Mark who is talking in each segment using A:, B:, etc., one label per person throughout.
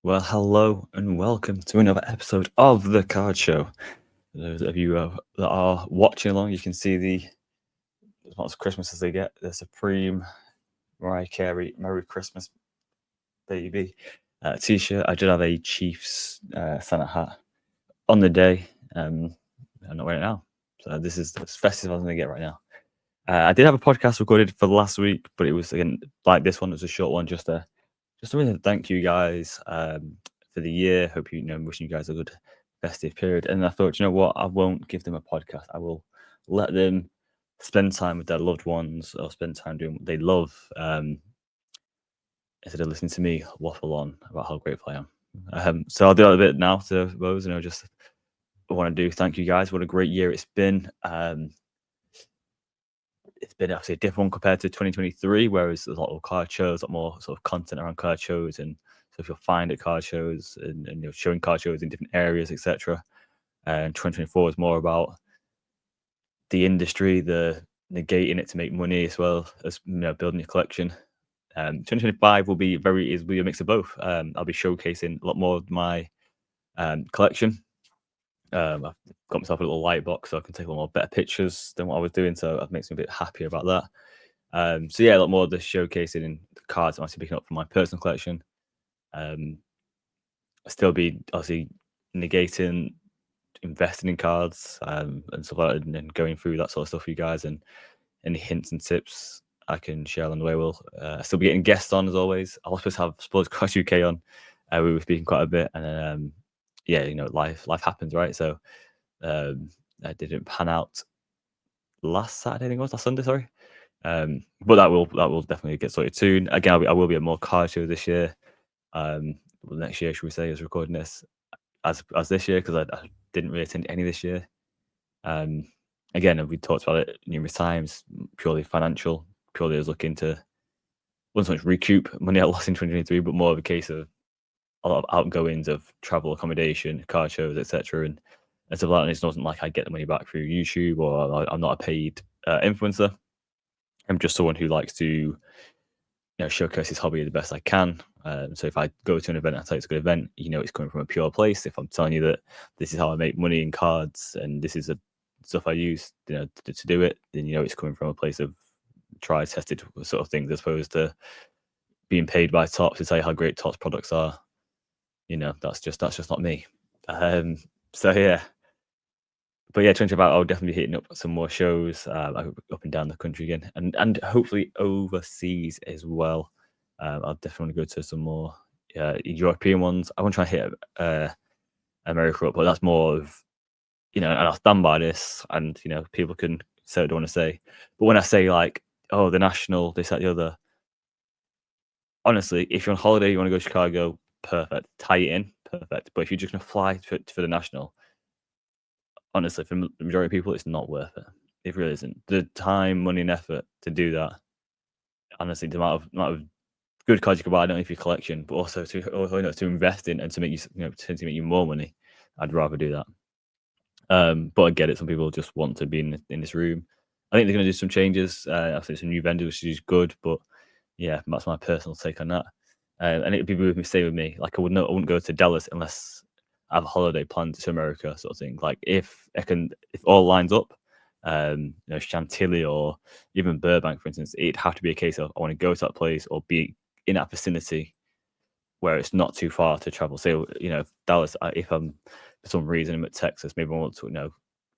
A: Well, hello and welcome to another episode of the Card Show. Those of you that are watching along, you can see the as much Christmas as they get. The Supreme Mariah Carey "Merry Christmas, Baby" T-shirt. I did have a Chiefs Santa hat on the day. I'm not wearing it now, so this is as festive as I'm gonna get right now. I did have a podcast recorded for last week, but it was again like this one. It was a short one, just really thank you guys for the year. Hope wishing you guys a good festive period. And I thought, you know what, I won't give them a podcast. I will let them spend time with their loved ones or spend time doing what they love instead of listening to me waffle on about how grateful I am. So I'll do that a bit now to those. Just want to do thank you guys. What a great year it's been. It's been obviously a different one compared to 2023, whereas there's a lot of card shows, a lot more sort of content around card shows and stuff you'll find at card shows and showing card shows in different areas, etc. And 2024 is more about the industry, the negating it to make money as well as building your collection. 2025 will be a mix of both. I'll be showcasing a lot more of my collection. I've got myself a little light box so I can take a lot more better pictures than what I was doing, so that makes me a bit happier about that. So yeah, a lot more of the showcasing and the cards I'm actually picking up from my personal collection. I'll still be obviously negating investing in cards and stuff like that, and going through that sort of stuff for you guys, and any hints and tips I can share along the way. We'll still be getting guests on as always. I'll also have Sports Cross UK on. We were speaking quite a bit, and then yeah, life happens, right? So that didn't pan out last Saturday. I think it was last Sunday. Sorry. But that will definitely get sorted soon. Again, I will be at more card shows this year. Next year, should we say, as recording this as this year, because I didn't really attend any this year. Again, we talked about it numerous times. Purely financial. Purely as looking to wasn't so much recoup money I lost in 2023, but more of a case of a lot of outgoings of travel, accommodation, car shows, etc. And stuff like that. And it wasn't like I get the money back through YouTube, or I'm not a paid influencer. I'm just someone who likes to showcase his hobby the best I can. So if I go to an event and I tell you it's a good event, it's coming from a pure place. If I'm telling you that this is how I make money in cards and this is the stuff I use, to do it, then it's coming from a place of tried, tested sort of things, as opposed to being paid by Topps to tell you how great Topps products are. That's just not me. So yeah. But yeah, 25, I'll definitely be hitting up some more shows up and down the country again, and hopefully overseas as well. I'll definitely go to some more European ones. I want to try and hit America up, but that's more of and I'll stand by this, and people can say what they want to say. But when I say like, oh, the national, this, that, the other, honestly, if you're on holiday, you want to go to Chicago, perfect, tie it in, perfect. But if you're just gonna fly for the national, honestly, for the majority of people, it's not worth it. It really isn't. The time, money, and effort to do that. Honestly, the amount of good cards you can buy, not only for your collection, but also to invest in and to make potentially make you more money. I'd rather do that. But I get it. Some people just want to be in this room. I think they're going to do some changes. I think some new vendors, which is good. But yeah, that's my personal take on that. And it'd be with me, stay with me. Like I wouldn't go to Dallas unless I have a holiday planned to America, sort of thing. Like if all lines up, Chantilly or even Burbank, for instance, it'd have to be a case of I want to go to that place or be in that vicinity where it's not too far to travel. So, Dallas, if I'm for some reason I'm at Texas, maybe I want to,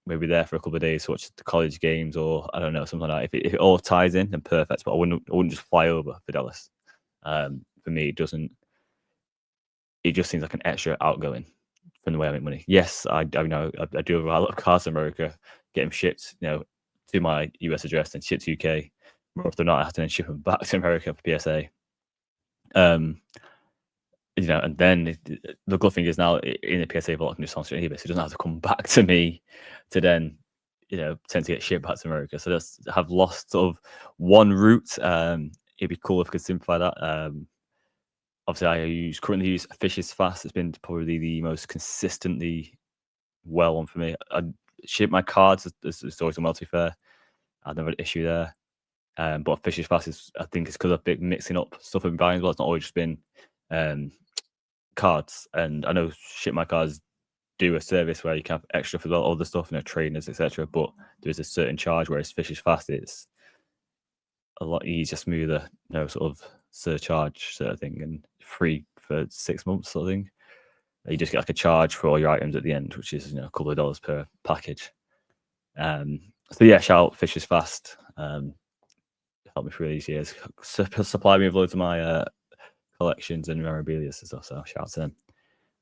A: maybe there for a couple of days to watch the college games, or I don't know, something like that. If it all ties in, then perfect. But I wouldn't just fly over for Dallas. For me, it just seems like an extra outgoing from the way I make money. Yes, I do have a lot of cars in America, get them shipped, to my US address and shipped to UK. More often than not, I have to then ship them back to America for PSA. And then the good thing is now in the PSA vault, I can just transfer eBay, so it doesn't have to come back to me to then, tend to get shipped back to America. So just have lost sort of one route. It'd be cool if I could simplify that. Obviously, I currently use Fishes Fast. It's been probably the most consistently well one for me. I ship my cards. It's always a multi-fair. I've never had an issue there. But Fishes Fast I think it's because I've been mixing up stuff I've been buying as well. It's not always just been cards, and I know Ship My Cards do a service where you can have extra for all the stuff, trainers, etc. But there's a certain charge, whereas Fish is Fast, it's a lot easier, smoother, sort of surcharge sort of thing, and free for 6 months sort of thing. You just get like a charge for all your items at the end, which is a couple of dollars per package. So yeah, shout out Fish is Fast. Helped me through these years, supply me with loads of my collections and memorabilia and stuff. So shout out to them.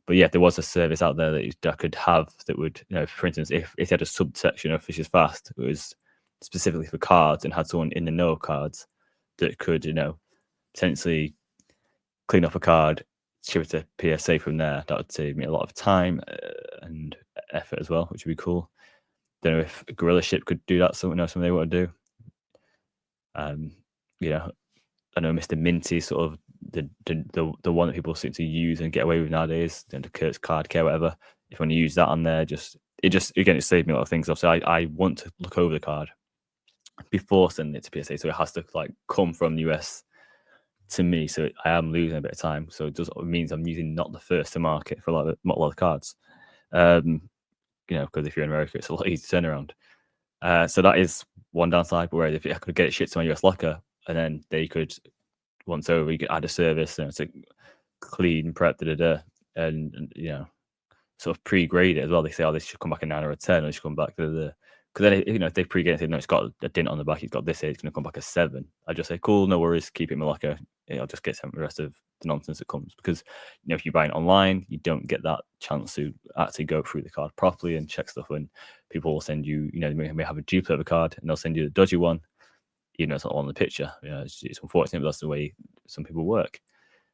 A: But yeah, there was a service out there that I could have that would, for instance, if it had a subsection of Fish is Fast, it was specifically for cards and had someone in the know of cards that could, potentially clean up a card, ship it to PSA from there. That would save me a lot of time and effort as well, which would be cool. Don't know if Gorilla Ship could do that. Something they want to do. I know Mr. Minty, sort of the one that people seem to use and get away with nowadays, the Kurt's card care, whatever. If you want to use that on there, it saved me a lot of things. So I want to look over the card before sending it to PSA, so it has to come from the US to me. So I am losing a bit of time. So it means I'm using not the first to market for a lot of cards. Because if you're in America, it's a lot easier to turn around. So that is one downside. But whereas if I could get it shipped to my US locker, and then they could, once over, you could add a service, to clean, prep, and sort of pre-grade it as well. They say, this should come back a 9 or a 10, or it should come back because then if they pre-grade it, it's got a dint on the back, it's got this here, it's going to come back a 7. I just say, cool, no worries, keep it in my locker. I'll just get some of the rest of the nonsense that comes, because if you buy it online, you don't get that chance to actually go through the card properly and check stuff. When people will send you, they may have a duplicate of a card and they'll send you the dodgy one, even though it's not on the picture. It's unfortunate, but that's the way some people work.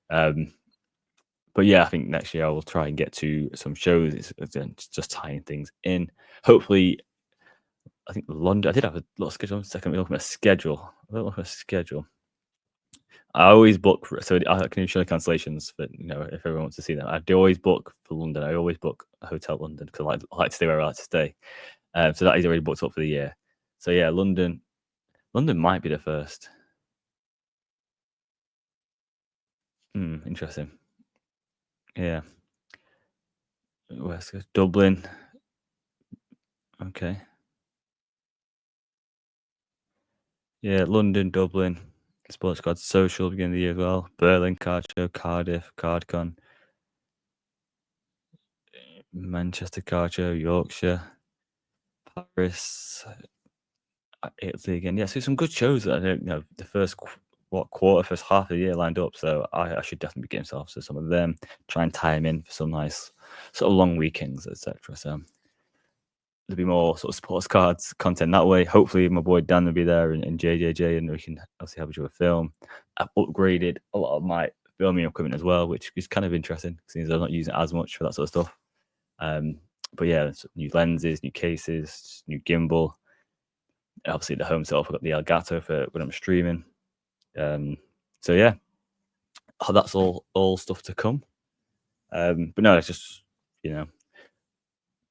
A: But yeah, I think next year I will try and get to some shows. It's just tying things in. Hopefully, I think London. I did have a little schedule. Second, we look at my schedule. I always book, so I can show the cancellations, but if everyone wants to see them, I do always book for London. I always book a hotel London because I like to stay where I like to stay. So that is already booked up for the year. So yeah, London might be the first. Interesting. Yeah. West Coast, Dublin. Okay. Yeah, London, Dublin, Sports Card Social beginning of the year as well. Berlin Card Show, Cardiff, CardCon, Manchester Card Show, Yorkshire, Paris, Italy again. Yeah, so some good shows. I don't know, the first first half of the year lined up. So I should definitely be getting myself to some of them. Try and tie them in for some nice sort of long weekends, etc. So there'll be more sort of sports cards content that way. Hopefully my boy Dan will be there and JJJ, and we can obviously have each other film. I've upgraded a lot of my filming equipment as well, which is kind of interesting since I'm not using it as much for that sort of stuff. But yeah, new lenses, new cases, new gimbal. Obviously the home setup, I've got the Elgato for when I'm streaming. So yeah, that's all stuff to come. But no, it's just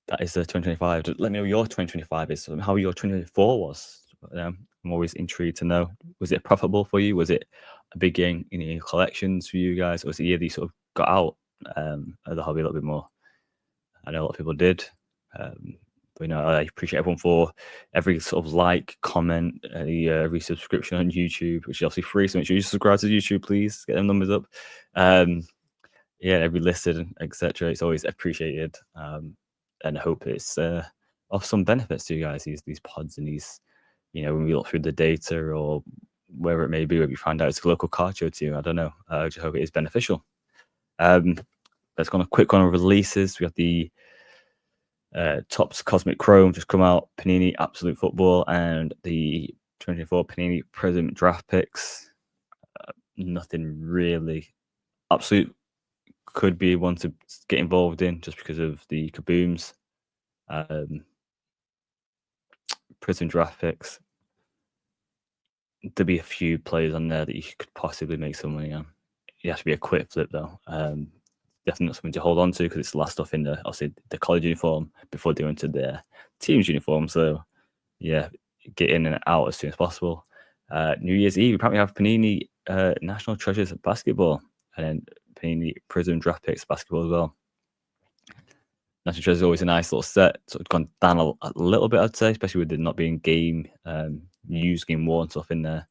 A: that is the 2025. Let me know your 2025 is, how your 2024 was. I'm always intrigued to know, was it profitable for you? Was it a big gain in your collections for you guys? Or was it a year that you sort of got out of the hobby a little bit more? I know a lot of people did. But I appreciate everyone for every sort of like, comment, every subscription on YouTube, which is obviously free. So make sure you subscribe to YouTube, please. Get them numbers up. Yeah, every listed, etc. It's always appreciated. And I hope it's of some benefits to you guys, these pods and these, when we look through the data or wherever it may be, where we find out it's a local card show to you. I don't know. I just hope it is beneficial. Let's go on a quick one of releases. We got the Topps Cosmic Chrome just come out, Panini Absolute Football, and the 2024 Panini President Draft Picks. Nothing really. Absolute could be one to get involved in just because of the kabooms. Prism Draft Picks, there'll be a few players on there that you could possibly make some money on. It has to be a quick flip though. Definitely not something to hold on to because it's the last stuff in the college uniform before they go into their team's uniform. So yeah, get in and out as soon as possible. New Year's Eve, we probably have Panini National Treasures Basketball, and then Panini Prism draft picks basketball as well. National Treasure is always a nice little set. Sort of gone down a little bit, I'd say, especially with it not being game used, game worn stuff in there,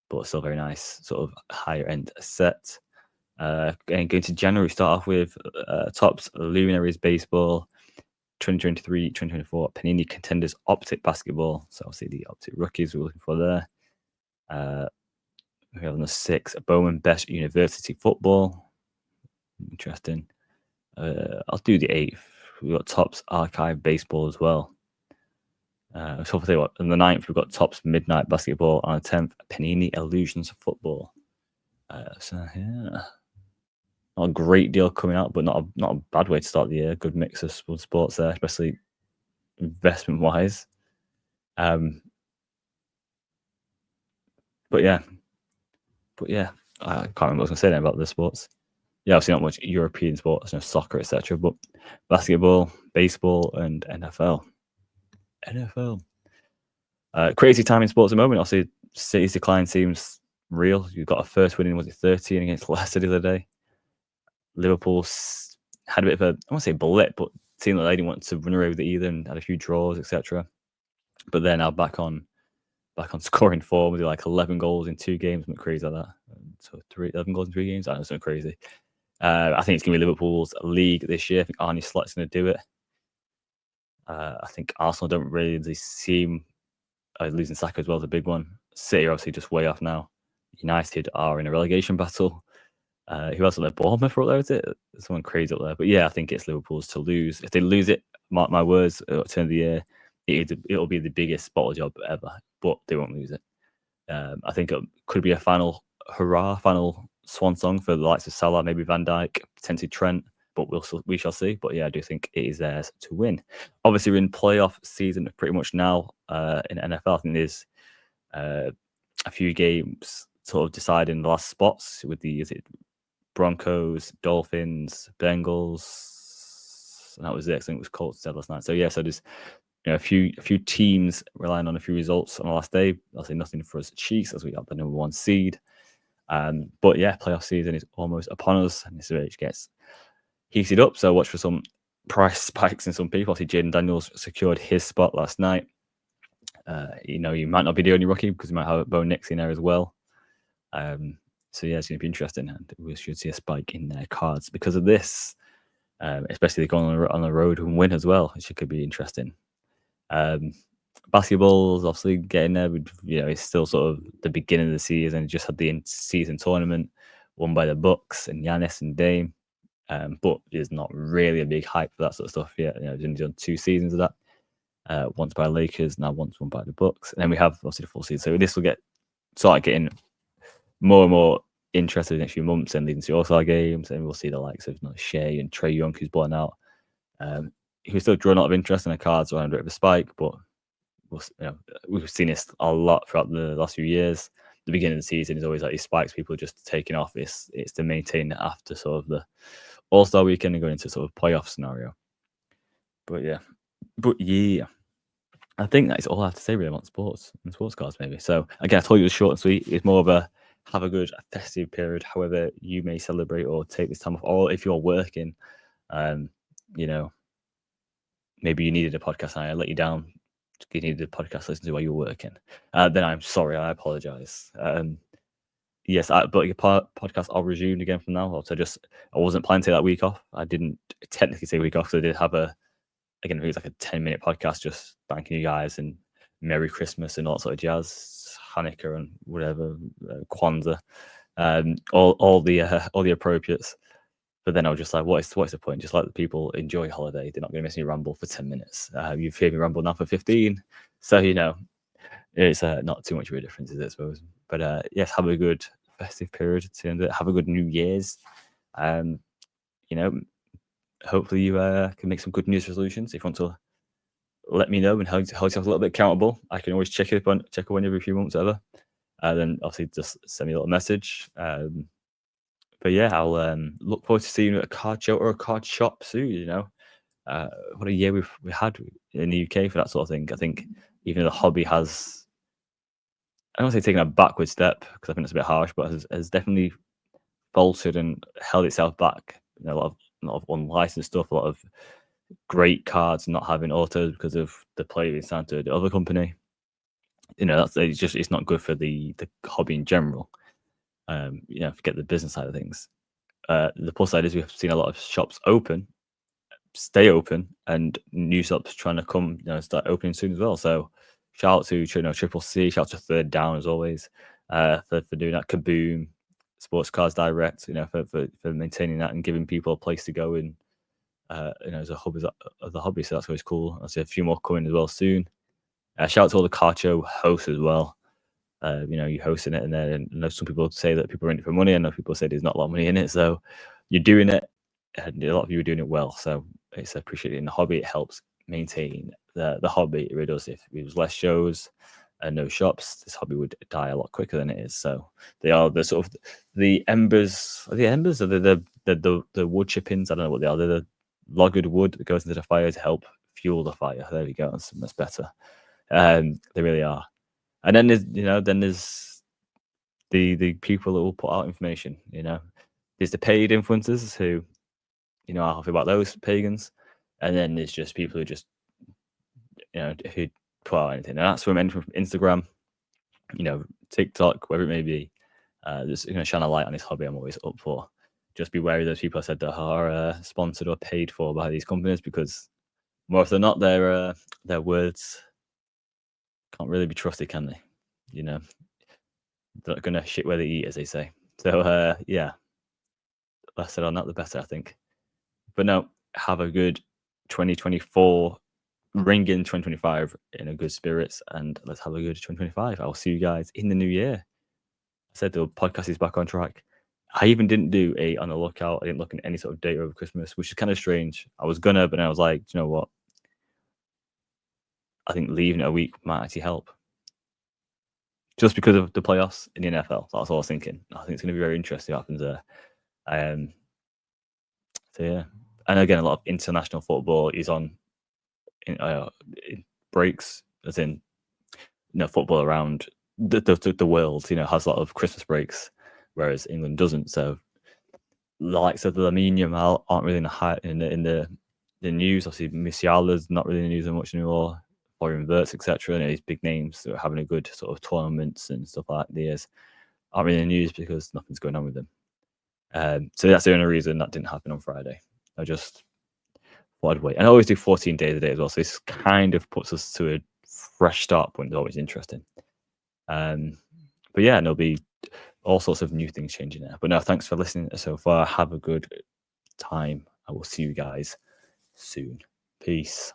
A: but still very nice, sort of higher end set. And going to January, we start off with Topps Luminaries Baseball 2023-2024 Panini Contenders Optic Basketball. So obviously the Optic rookies we're looking for there. We have on the 6 Bowman Best University Football. Interesting. I'll do the 8th. We've got Topps Archive Baseball as well. So I'll tell you what, on the 9th, we've got Topps Midnight Basketball. On the 10th, Panini Illusions Football. So yeah, not a great deal coming out, but not a bad way to start the year. Good mix of sports there, especially investment wise. But yeah, I can't remember what I was going to say then about the sports. Yeah, obviously not much European sports, no soccer, etc. But basketball, baseball, and NFL. Crazy time in sports at the moment. Obviously, City's decline seems real. You've got a first win in, was it 13 against Leicester the other day? Liverpool had a bit of a, I won't say blip, but seemed like they didn't want to run away with it either and had a few draws, etc. But they're now back on scoring form with like 11 goals in 2 games, something crazy like that. So 11 goals in 3 games. I know, something crazy. I think it's going to be Liverpool's league this year. I think Arne Slot's going to do it. I think Arsenal don't really seem losing Saka as well is a big one. City are obviously just way off now. United are in a relegation battle. Who else are there? Bournemouth are up there, is it? There's someone crazy up there. But yeah, I think it's Liverpool's to lose. If they lose it, mark my words, at the turn of the year, it'll be the biggest bottle job ever. But they won't lose it. I think it could be a final hurrah, final swan song for the likes of Salah, maybe Van Dijk, potentially Trent. But we shall see. But yeah, I do think it is theirs to win. Obviously, we're in playoff season pretty much now in NFL. I think there's a few games sort of deciding the last spots with the Broncos, Dolphins, Bengals, and that was it. I think it was Colts said last night. So yeah, so there's a few teams relying on a few results on the last day. I'll say nothing for us Chiefs as we got the number 1 seed. But yeah, playoff season is almost upon us, and this is where it gets heated up. So watch for some price spikes in some people. I see Jaden Daniels secured his spot last night. You might not be the only rookie because you might have Bo Nix in there as well. So yeah, it's going to be interesting, and we should see a spike in their cards because of this. Especially going on the road and win as well, which could be interesting. Basketball's obviously getting there. It's still sort of the beginning of the season. Just had the in-season tournament won by the Bucks and Giannis and Dame. But there's not really a big hype for that sort of stuff yet. There's only done 2 seasons of that. Once by Lakers, now once won by the Bucks. And then we have obviously the full season. So this will start getting more and more interested in the next few months and leading to All-Star games. And we'll see the likes of Shea and Trae Young, who's born out. Who's still drawing a lot of interest in the cards around a bit of a spike, but we've seen this a lot throughout the last few years. The beginning of the season is always like these spikes, people just taking off. It's to maintain it after sort of the All-Star weekend and going into sort of playoff scenario. But yeah, I think that's all I have to say really about sports and sports cards maybe. So again, I told you it was short and sweet. It's more of a have a good festive period, however you may celebrate or take this time off, or if you're working, maybe you needed a podcast and I let you down. You needed a podcast to listen to while you were working. Then I'm sorry. I apologize. Yes, but your podcast I'll resume again from now. So I wasn't planning to take that week off. I didn't technically take a week off because I did have it was like a 10-minute podcast just thanking you guys and Merry Christmas and all that sort of jazz, Hanukkah and whatever, Kwanzaa, all the appropriates. But then I was just like, what's the point? Just let the people enjoy your holiday. They're not going to miss me ramble for 10 minutes. You've heard me ramble now for 15. So, it's not too much of a difference, is it, I suppose? But yes, have a good festive period to end it. Have a good New Year's. Hopefully you can make some good news resolutions. If you want to let me know and hold yourself a little bit accountable, I can always check up on you every few months, whatever. Then obviously just send me a little message. But yeah, I'll look forward to seeing you at a card show or a card shop soon. What a year we had in the UK for that sort of thing. I think even the hobby has, I don't want to say taken a backward step because I think that's a bit harsh, but has definitely faltered and held itself back. A lot of unlicensed stuff, a lot of great cards not having autos because of the player being signed to the other company. It's not good for the hobby in general. Forget the business side of things. The plus side is we've seen a lot of shops stay open, and new shops trying to start opening soon as well. So shout out to Triple C, shout out to Third Down as always, for doing that. Kaboom, Sports Cars Direct, for maintaining that and giving people a place to go in, as a hub of the hobby. So that's always cool. I'll see a few more coming as well soon. Shout out to all the car show hosts as well. You hosting it, and then I know some people say that people are in it for money. I know people say there's not a lot of money in it, so you're doing it, and a lot of you are doing it well. So it's appreciated in the hobby. It helps maintain the hobby. It really does. If there was less shows and no shops, this hobby would die a lot quicker than it is. So they are the sort of the embers. Are the embers? Or the wood chippings? I don't know what they are. They're the logged wood that goes into the fire to help fuel the fire. There we go. That's better. They really are. And then there's the people that will put out information. There's the paid influencers who, are happy about those pagans, and then there's just people who just, who put out anything, and that's from anything from Instagram, TikTok, whatever it may be. Just shine a light on this hobby. I'm always up for. Just be wary of those people I said that are sponsored or paid for by these companies, because more often than not, their words can't really be trusted, can they? They're not gonna shit where they eat, as they say. So yeah, less said on that, the better, I think. But no, have a good 2024. Ring in 2025 in a good spirits, and let's have a good 2025. I'll see you guys in the new year. I said the podcast is back on track. I even didn't do a on the lookout. I didn't look at any sort of date over Christmas, which is kind of strange. I was gonna, but then I was like, you know what? I think leaving it a week might actually help. Just because of the playoffs in the NFL. That's all I was thinking. I think it's going to be very interesting what happens there. So yeah, and again, a lot of international football is on in breaks, as in football around the world. Has a lot of Christmas breaks, whereas England doesn't. So the likes of Lamine Yamal aren't really in the news. Obviously, Musiala's not really in the news that much anymore. Florian Wirtz, etc. And these big names that are having a good sort of tournaments and stuff like this aren't really in the news because nothing's going on with them. So that's the only reason that didn't happen on Friday. I just thought I'd wait. And I always do 14 days a day as well. So this kind of puts us to a fresh start point. It's always interesting. But yeah, and there'll be all sorts of new things changing there. But no, thanks for listening so far. Have a good time. I will see you guys soon. Peace.